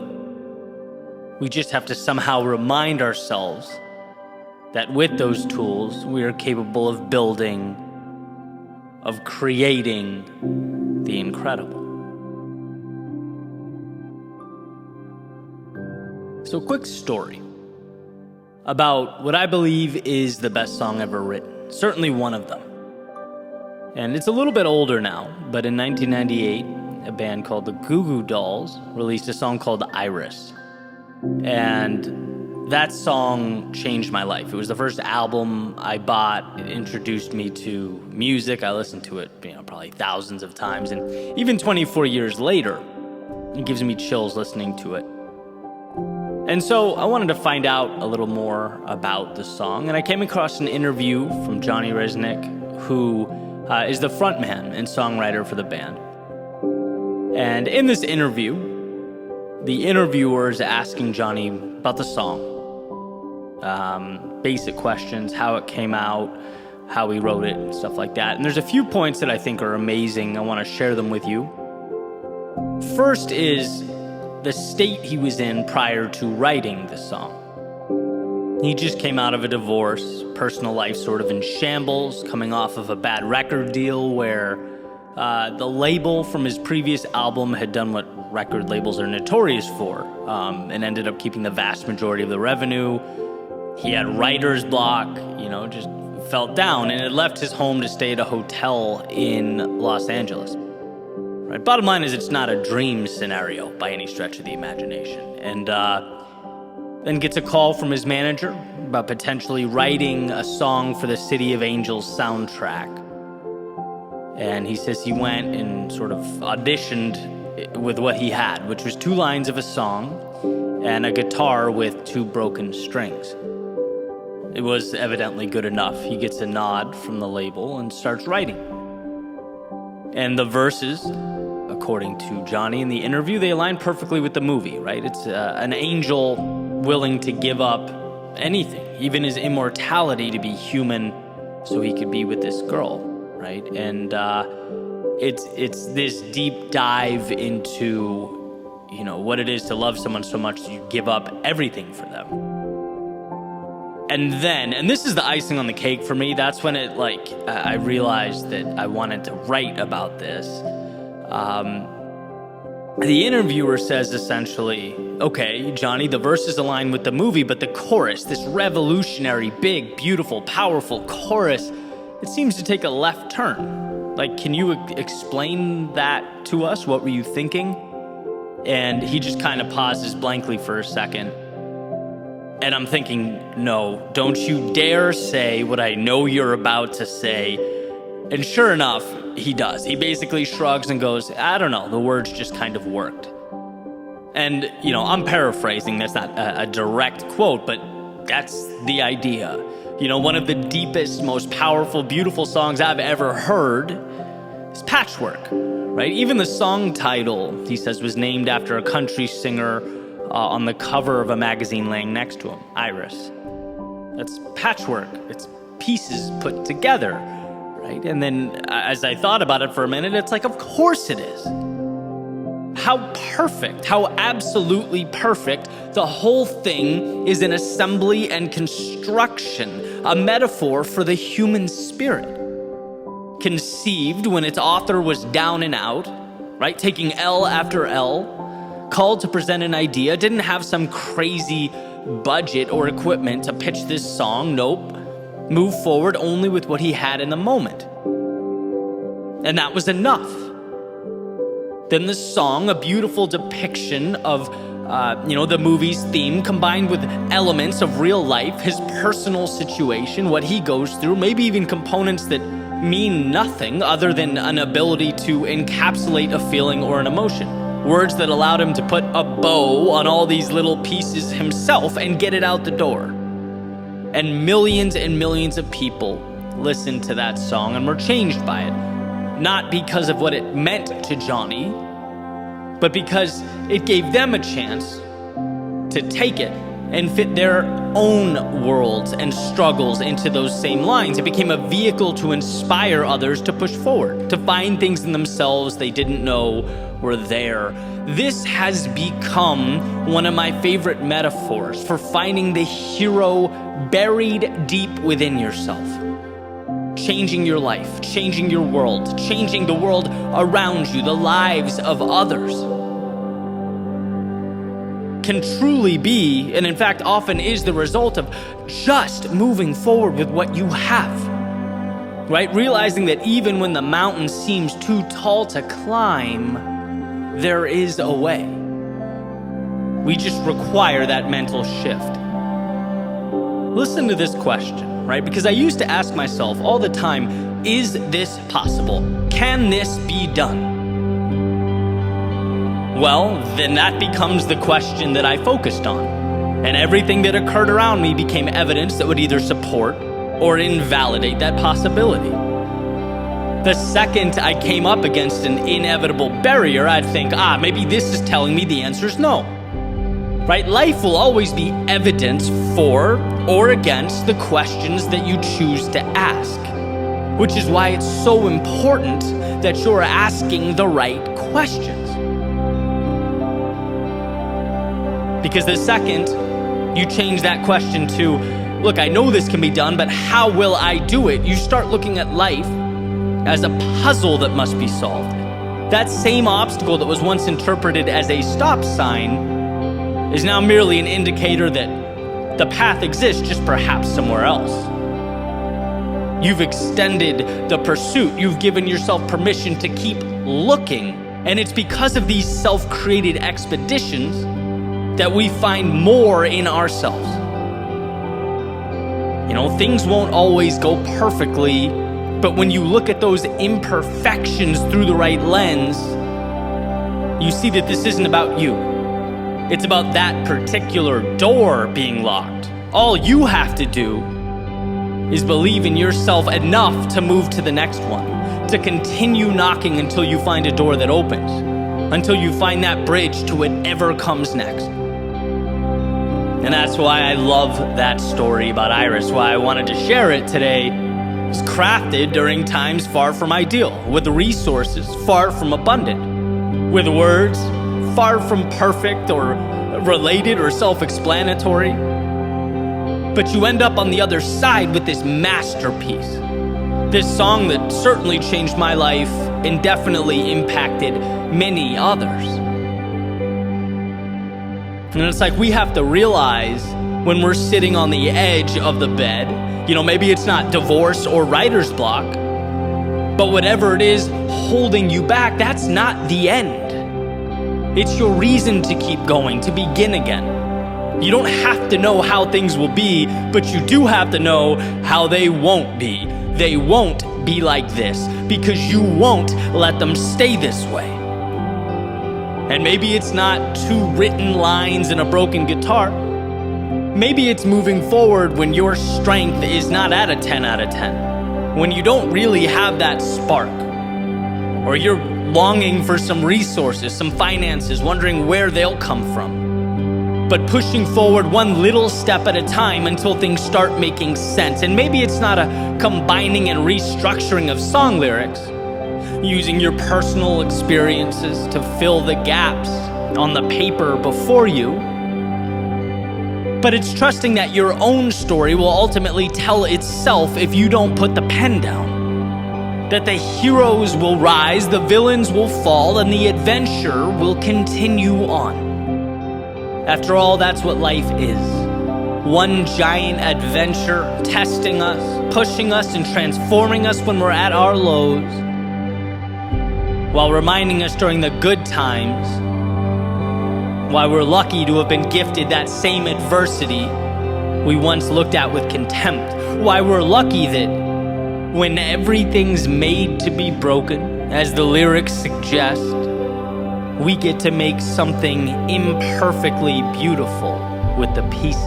Speaker 1: We just have to somehow remind ourselves that with those tools, we are capable of building, of creating the incredible. So, quick story about what I believe is the best song ever written. Certainly one of them. And it's a little bit older now, but in 1998, a band called the Goo Goo Dolls released a song called Iris. And that song changed my life. It was the first album I bought. It introduced me to music. I listened to it, probably thousands of times. And even 24 years later, it gives me chills listening to it. And so I wanted to find out a little more about the song. And I came across an interview from Johnny Resnick, who is the frontman and songwriter for the band. And in this interview, the interviewer is asking Johnny about the song. Basic questions, how it came out, how he wrote it, and stuff like that. And there's a few points that I think are amazing. I want to share them with you. First is the state he was in prior to writing the song. He just came out of a divorce, personal life sort of in shambles, coming off of a bad record deal where the label from his previous album had done what record labels are notorious for, and ended up keeping the vast majority of the revenue. He had writer's block, just felt down, and had left his home to stay at a hotel in Los Angeles. Right? Bottom line is, it's not a dream scenario by any stretch of the imagination. And then gets a call from his manager about potentially writing a song for the City of Angels soundtrack. And he says he went and sort of auditioned with what he had, which was 2 lines of a song and a guitar with 2 broken strings. It was evidently good enough. He gets a nod from the label and starts writing. And the verses, according to Johnny in the interview, they align perfectly with the movie, right? It's an angel willing to give up anything, even his immortality, to be human so he could be with this girl, right? And it's this deep dive into, what it is to love someone so much that you give up everything for them. And then, and this is the icing on the cake for me, that's when I realized that I wanted to write about this. The interviewer says essentially, okay, Johnny, the verses align with the movie, but the chorus, this revolutionary, big, beautiful, powerful chorus, it seems to take a left turn. Can you explain that to us? What were you thinking? And he just kind of pauses blankly for a second. And I'm thinking, no, don't you dare say what I know you're about to say. And sure enough, he does. He basically shrugs and goes, I don't know, the words just kind of worked. And, I'm paraphrasing, that's not a direct quote, but that's the idea. One of the deepest, most powerful, beautiful songs I've ever heard is Patchwork, right? Even the song title, he says, was named after a country singer on the cover of a magazine laying next to him, Iris. That's patchwork. It's pieces put together, right? And then as I thought about it for a minute, it's like, of course it is. How perfect, how absolutely perfect. The whole thing is an assembly and construction, a metaphor for the human spirit. Conceived when its author was down and out, right? Taking L after L, called to present an idea, didn't have some crazy budget or equipment to pitch this song. Nope. Moved forward only with what he had in the moment. And that was enough. Then the song, a beautiful depiction of, the movie's theme, combined with elements of real life, his personal situation, what he goes through, maybe even components that mean nothing other than an ability to encapsulate a feeling or an emotion. Words that allowed him to put a bow on all these little pieces himself and get it out the door. And millions of people listened to that song and were changed by it. Not because of what it meant to Johnny, but because it gave them a chance to take it and fit their own worlds and struggles into those same lines. It became a vehicle to inspire others to push forward, to find things in themselves they didn't know were there. This has become one of my favorite metaphors for finding the hero buried deep within yourself. Changing your life, changing your world, changing the world around you, the lives of others. Can truly be, and in fact often is, the result of just moving forward with what you have. Right? Realizing that even when the mountain seems too tall to climb, there is a way. We just require that mental shift. Listen to this question, right? Because I used to ask myself all the time, is this possible? Can this be done? Well, then that becomes the question that I focused on. And everything that occurred around me became evidence that would either support or invalidate that possibility. The second I came up against an inevitable barrier, I'd think, maybe this is telling me the answer is no. Right? Life will always be evidence for or against the questions that you choose to ask, which is why it's so important that you're asking the right questions. Because the second you change that question to, look, I know this can be done, but how will I do it? You start looking at life as a puzzle that must be solved. That same obstacle that was once interpreted as a stop sign is now merely an indicator that the path exists, just perhaps somewhere else. You've extended the pursuit. You've given yourself permission to keep looking. And it's because of these self-created expeditions that we find more in ourselves. Things won't always go perfectly, but when you look at those imperfections through the right lens, you see that this isn't about you. It's about that particular door being locked. All you have to do is believe in yourself enough to move to the next one, to continue knocking until you find a door that opens, until you find that bridge to whatever comes next. And that's why I love that story about Iris, why I wanted to share it today. It's crafted during times far from ideal, with resources far from abundant, with words far from perfect or related or self-explanatory. But you end up on the other side with this masterpiece. This song that certainly changed my life and definitely impacted many others. And it's like we have to realize when we're sitting on the edge of the bed, maybe it's not divorce or writer's block, but whatever it is holding you back, that's not the end. It's your reason to keep going, to begin again. You don't have to know how things will be, but you do have to know how they won't be. They won't be like this because you won't let them stay this way. And maybe it's not 2 written lines and a broken guitar. Maybe it's moving forward when your strength is not at a 10 out of 10. When you don't really have that spark. Or you're longing for some resources, some finances, wondering where they'll come from. But pushing forward one little step at a time until things start making sense. And maybe it's not a combining and restructuring of song lyrics, using your personal experiences to fill the gaps on the paper before you. But it's trusting that your own story will ultimately tell itself if you don't put the pen down. That the heroes will rise, the villains will fall, and the adventure will continue on. After all, that's what life is. One giant adventure, testing us, pushing us, and transforming us when we're at our lows, while reminding us during the good times why we're lucky to have been gifted that same adversity we once looked at with contempt. Why we're lucky that when everything's made to be broken, as the lyrics suggest, we get to make something imperfectly beautiful with the pieces.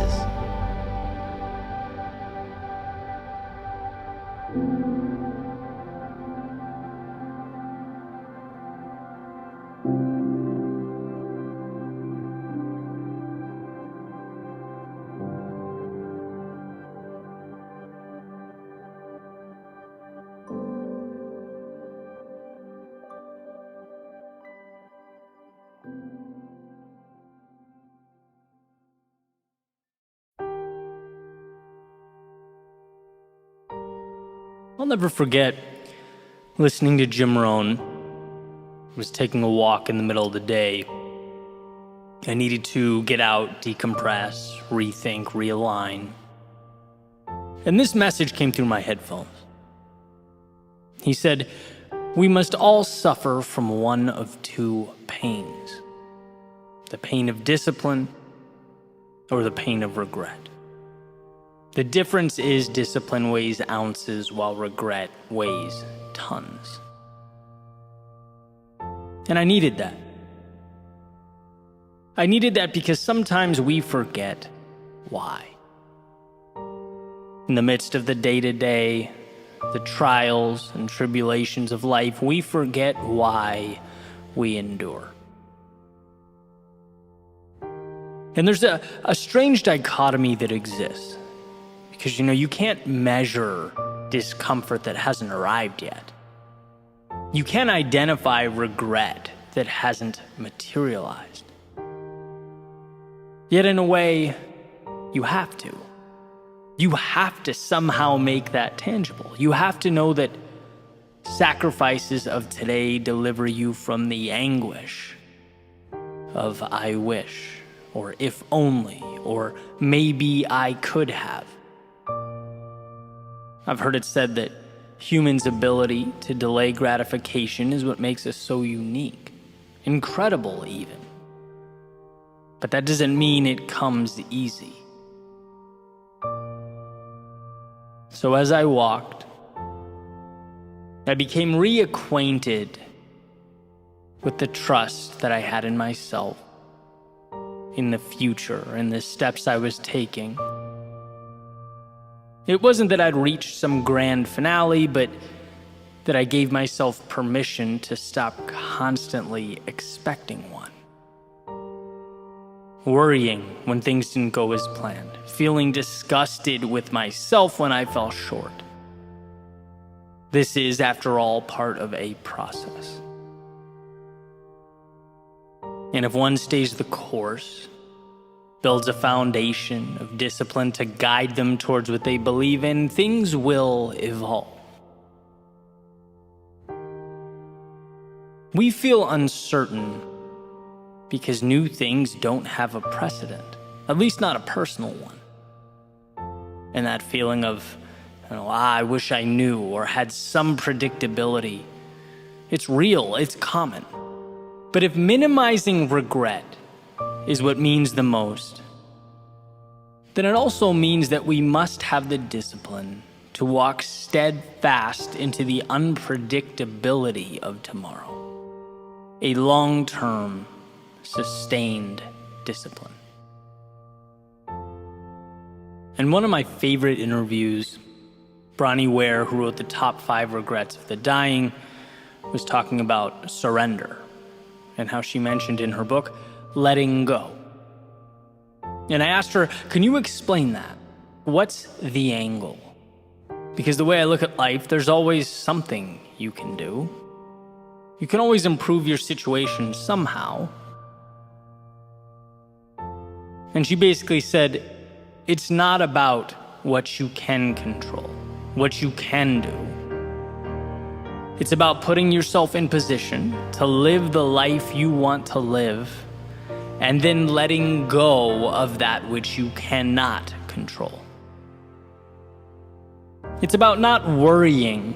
Speaker 1: I'll never forget listening to Jim Rohn. I was taking a walk in the middle of the day. I needed to get out, decompress, rethink, realign. And this message came through my headphones. He said, "We must all suffer from one of 2 pains. The pain of discipline or the pain of regret. The difference is discipline weighs ounces while regret weighs tons." And I needed that. I needed that because sometimes we forget why. In the midst of the day-to-day, the trials and tribulations of life, we forget why we endure. And there's a strange dichotomy that exists. Because, you can't measure discomfort that hasn't arrived yet. You can't identify regret that hasn't materialized. Yet in a way, you have to. You have to somehow make that tangible. You have to know that sacrifices of today deliver you from the anguish of "I wish," or "if only," or "maybe I could have." I've heard it said that humans' ability to delay gratification is what makes us so unique, incredible even. But that doesn't mean it comes easy. So as I walked, I became reacquainted with the trust that I had in myself, in the future, and the steps I was taking. It wasn't that I'd reached some grand finale, but that I gave myself permission to stop constantly expecting one. Worrying when things didn't go as planned, feeling disgusted with myself when I fell short. This is, after all, part of a process. And if one stays the course, builds a foundation of discipline to guide them towards what they believe in, things will evolve. We feel uncertain because new things don't have a precedent, at least not a personal one. And that feeling of, I wish I knew or had some predictability, it's real, it's common. But if minimizing regret is what means the most, then it also means that we must have the discipline to walk steadfast into the unpredictability of tomorrow. A long-term, sustained discipline. In one of my favorite interviews, Bronnie Ware, who wrote the top 5 regrets of the dying, was talking about surrender and how she mentioned in her book, letting go. And I asked her, can you explain that? What's the angle? Because the way I look at life, there's always something you can do. You can always improve your situation somehow. And she basically said, it's not about what you can control, what you can do. It's about putting yourself in position to live the life you want to live, and then letting go of that which you cannot control. It's about not worrying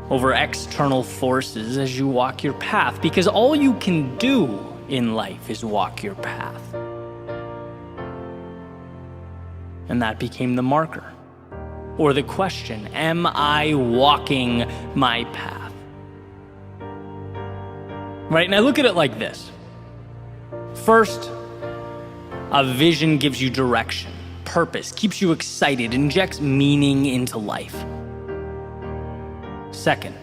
Speaker 1: over external forces as you walk your path, because all you can do in life is walk your path. And that became the marker, or the question, am I walking my path? Right, and I look at it like this. First, a vision gives you direction, purpose, keeps you excited, injects meaning into life. Second,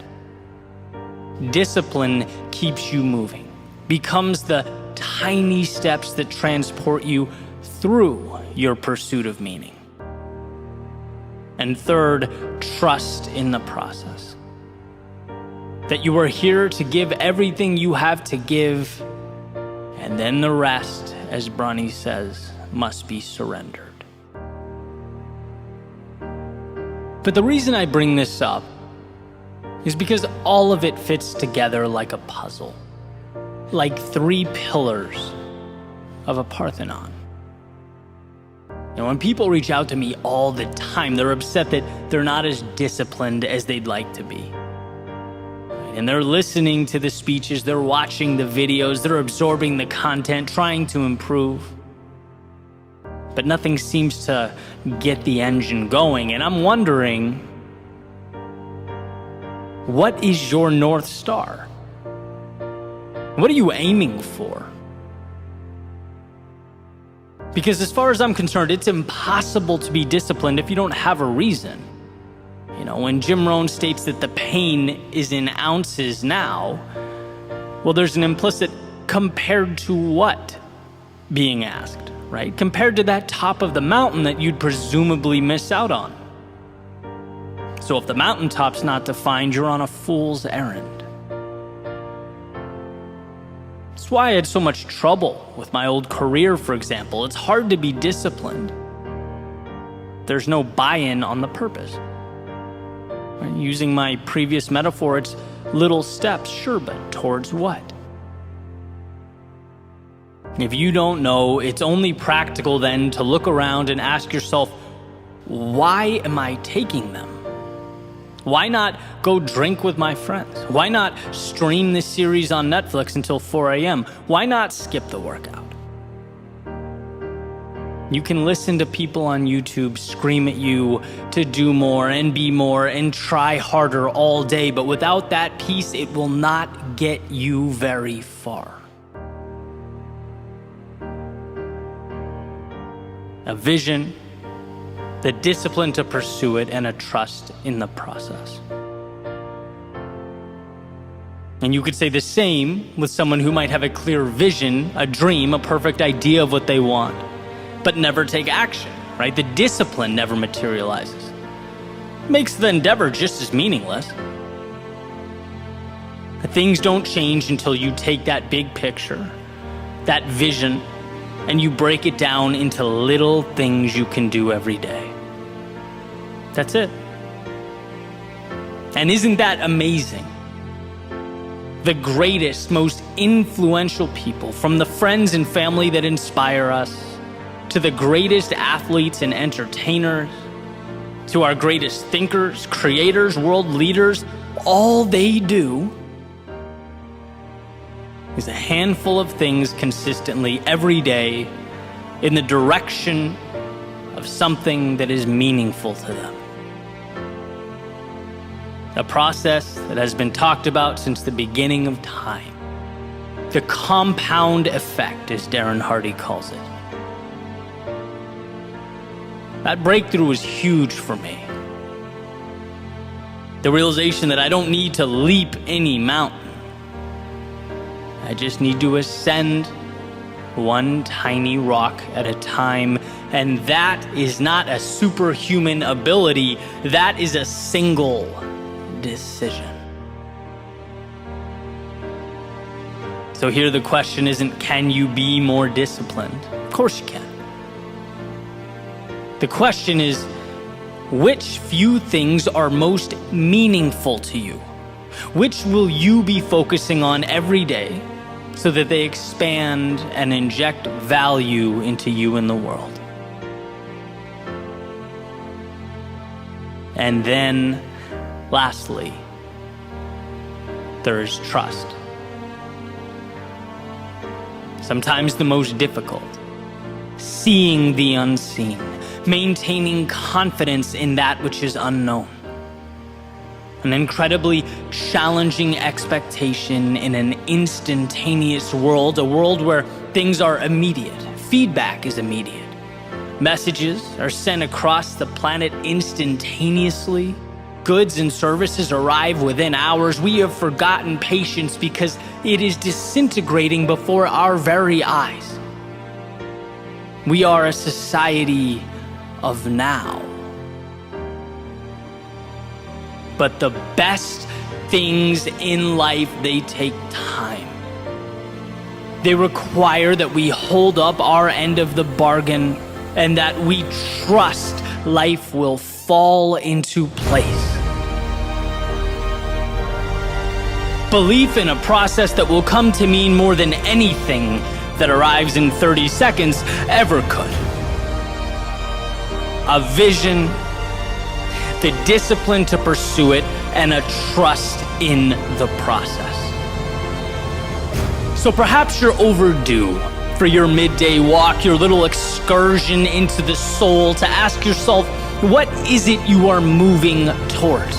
Speaker 1: discipline keeps you moving, becomes the tiny steps that transport you through your pursuit of meaning. And third, trust in the process. That you are here to give everything you have to give, and then the rest, as Bronnie says, must be surrendered. But the reason I bring this up is because all of it fits together like a puzzle, like 3 pillars of a Parthenon. And when people reach out to me all the time, they're upset that they're not as disciplined as they'd like to be. And they're listening to the speeches, they're watching the videos, they're absorbing the content, trying to improve. But nothing seems to get the engine going. And I'm wondering, what is your North Star? What are you aiming for? Because as far as I'm concerned, it's impossible to be disciplined if you don't have a reason. You know, when Jim Rohn states that the pain is in ounces now, well, there's an implicit compared to what being asked, right? Compared to that top of the mountain that you'd presumably miss out on. So if the mountaintop's not defined, you're on a fool's errand. That's why I had so much trouble with my old career, for example. It's hard to be disciplined. There's no buy-in on the purpose. Right? Using my previous metaphor, it's little steps, sure, but towards what? If you don't know, it's only practical then to look around and ask yourself, why am I taking them? Why not go drink with my friends? Why not stream this series on Netflix until 4 a.m.? Why not skip the workout? You can listen to people on YouTube scream at you to do more and be more and try harder all day, but without that piece, it will not get you very far. A vision, the discipline to pursue it, and a trust in the process. And you could say the same with someone who might have a clear vision, a dream, a perfect idea of what they want, but never take action, right? The discipline never materializes. Makes the endeavor just as meaningless. Things don't change until you take that big picture, that vision, and you break it down into little things you can do every day. That's it. And isn't that amazing? The greatest, most influential people, from the friends and family that inspire us, to the greatest athletes and entertainers, to our greatest thinkers, creators, world leaders, all they do is a handful of things consistently every day in the direction of something that is meaningful to them. A process that has been talked about since the beginning of time. The compound effect, as Darren Hardy calls it. That breakthrough was huge for me. The realization that I don't need to leap any mountain. I just need to ascend one tiny rock at a time. And that is not a superhuman ability. That is a single decision. So here the question isn't, can you be more disciplined? Of course you can. The question is, which few things are most meaningful to you? Which will you be focusing on every day so that they expand and inject value into you and the world? And then, lastly, there is trust. Sometimes the most difficult. Seeing the unseen. Maintaining confidence in that which is unknown. An incredibly challenging expectation in an instantaneous world, a world where things are immediate, feedback is immediate. Messages are sent across the planet instantaneously. Goods and services arrive within hours. We have forgotten patience because it is disintegrating before our very eyes. We are a society of now. But the best things in life, they take time. They require that we hold up our end of the bargain and that we trust life will fall into place. Belief in a process that will come to mean more than anything that arrives in 30 seconds ever could. A vision, the discipline to pursue it, and a trust in the process. So perhaps you're overdue for your midday walk, your little excursion into the soul, to ask yourself, what is it you are moving towards?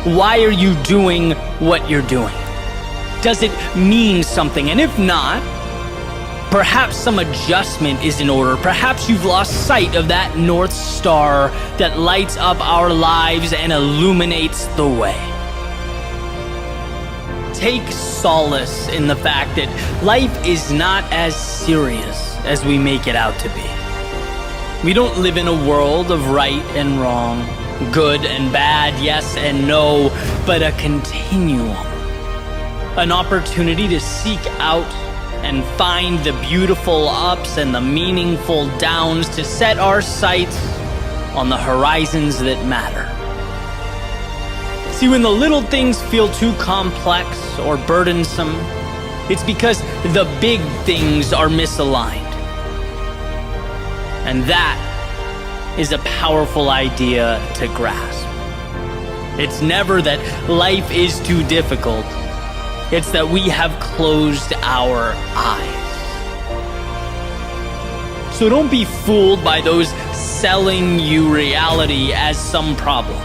Speaker 1: Why are you doing what you're doing? Does it mean something? And if not, perhaps some adjustment is in order. Perhaps you've lost sight of that North Star that lights up our lives and illuminates the way. Take solace in the fact that life is not as serious as we make it out to be. We don't live in a world of right and wrong, good and bad, yes and no, but a continuum. An opportunity to seek out and find the beautiful ups and the meaningful downs, to set our sights on the horizons that matter. See, when the little things feel too complex or burdensome, it's because the big things are misaligned. And that is a powerful idea to grasp. It's never that life is too difficult. It's that we have closed our eyes. So don't be fooled by those selling you reality as some problem,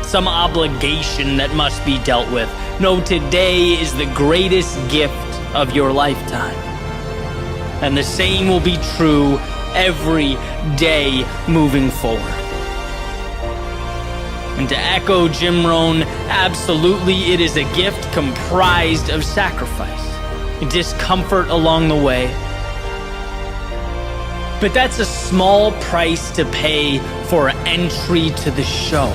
Speaker 1: some obligation that must be dealt with. No, today is the greatest gift of your lifetime. And the same will be true every day moving forward. And to echo Jim Rohn, absolutely it is a gift comprised of sacrifice, discomfort along the way. But that's a small price to pay for entry to the show,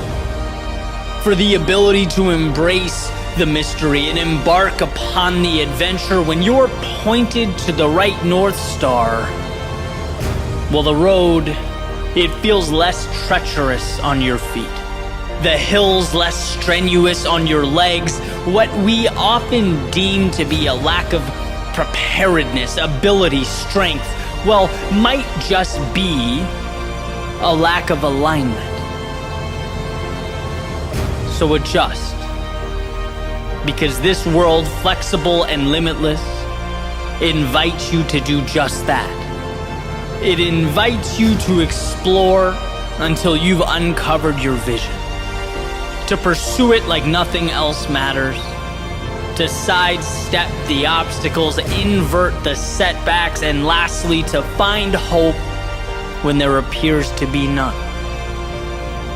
Speaker 1: for the ability to embrace the mystery and embark upon the adventure when you're pointed to the right North Star. Well, the road, it feels less treacherous on your feet. The hills less strenuous on your legs. What we often deem to be a lack of preparedness, ability, strength, well, might just be a lack of alignment. So adjust. Because this world, flexible and limitless, invites you to do just that. It invites you to explore until you've uncovered your vision, to pursue it like nothing else matters, to sidestep the obstacles, invert the setbacks, and lastly, to find hope when there appears to be none.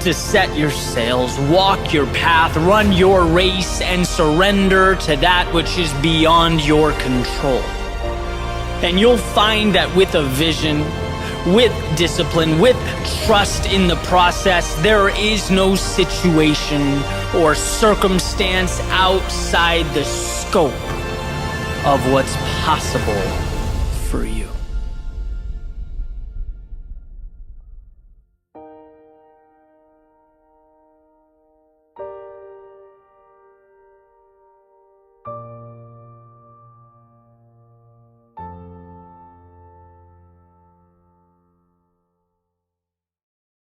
Speaker 1: To set your sails, walk your path, run your race, and surrender to that which is beyond your control. And you'll find that with a vision, with discipline, with trust in the process, there is no situation or circumstance outside the scope of what's possible for you.